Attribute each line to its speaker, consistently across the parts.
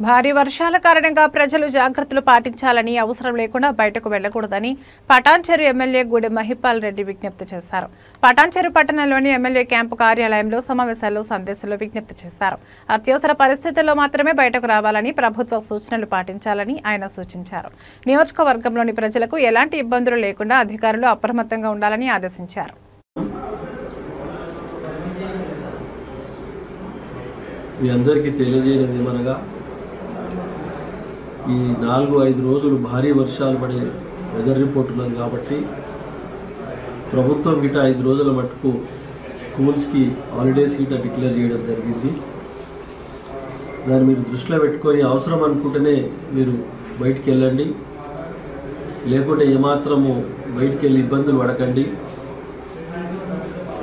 Speaker 1: భారీ వర్షాల కారణంగా ప్రజలు జాగ్రత్తలు పాటించాలని, అవసరం లేకుండా బయటకు వెళ్లకూడదని పటాన్చెరు ఎమ్మెల్యే గూడెం మహిపాల్ రెడ్డి విజ్ఞప్తి చేశారు. పటాన్చెరు పట్టణంలోని ఎమ్మెల్యే క్యాంపు కార్యాలయంలో సమావేశాల్లో సందేశాలు విజ్ఞప్తి చేశారు. అత్యవసర పరిస్థితుల్లో మాత్రమే బయటకు రావాలని, ప్రభుత్వ సూచనలు పాటించాలని ఆయన సూచించారు. నియోజకవర్గంలోని ప్రజలకు ఎలాంటి ఇబ్బందులు లేకుండా అధికారులు అప్రమత్తంగా ఉండాలని ఆదేశించారు.
Speaker 2: మీ అందరికీ తెలియజేయడం ఏమనగా ఈ 4-5 రోజులు భారీ వర్షాలు పడే వెదర్ రిపోర్ట్ ఉన్నది కాబట్టి ప్రభుత్వం గిట 5 రోజుల మట్టుకు స్కూల్స్కి హాలిడేస్ గిట డిక్లేర్ చేయడం జరిగింది. దాన్ని మీరు దృష్టిలో పెట్టుకొని అవసరం అనుకుంటేనే మీరు బయటికి వెళ్ళండి, లేకుంటే ఏమాత్రము బయటికి వెళ్ళి ఇబ్బందులు పడకండి.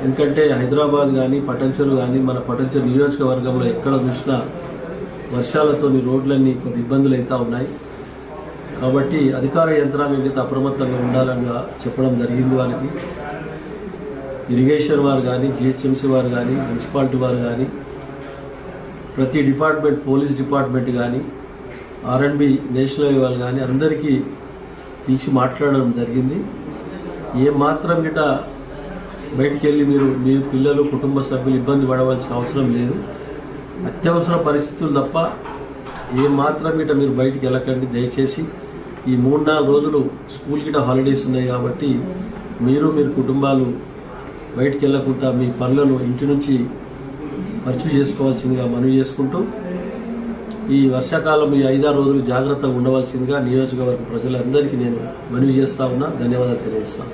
Speaker 2: ఎందుకంటే హైదరాబాద్ కానీ పటాన్చెరు కానీ మన పటాన్చెరు నియోజకవర్గంలో ఎక్కడ చూసినా వర్షాలతో రోడ్లన్నీ కొద్ది ఇబ్బందులు అవుతూ ఉన్నాయి. కాబట్టి అధికార యంత్రాంగం అయితే అప్రమత్తంగా ఉండాలని చెప్పడం జరిగింది. వాళ్ళకి ఇరిగేషన్ వారు కానీ, జిహెచ్ఎంసీ వారు కానీ, మున్సిపాలిటీ వారు కానీ, ప్రతి డిపార్ట్మెంట్, పోలీస్ డిపార్ట్మెంట్ కానీ, R&B నేషనల్ హైవే వాళ్ళు కానీ అందరికీ పిలిచి మాట్లాడడం జరిగింది. ఏమాత్రం గిట బయటికి వెళ్ళి మీ పిల్లలు, కుటుంబ సభ్యులు ఇబ్బంది పడవలసిన అవసరం లేదు. అత్యవసర పరిస్థితులు తప్ప ఏమాత్రం గిట మీరు బయటికి వెళ్ళకండి. దయచేసి ఈ 3-4 రోజులు స్కూల్ గిట హాలిడేస్ ఉన్నాయి కాబట్టి మీరు కుటుంబాలు బయటికి వెళ్ళకుండా మీ పనులను ఇంటి నుంచి ఖర్చు చేసుకోవాల్సిందిగా మనవి చేసుకుంటూ ఈ వర్షాకాలం ఈ 5-6 రోజులు జాగ్రత్తగా ఉండవలసిందిగా నియోజకవర్గ ప్రజలందరికీ నేను మనవి చేస్తా ఉన్నా. ధన్యవాదాలు తెలియజేస్తాను.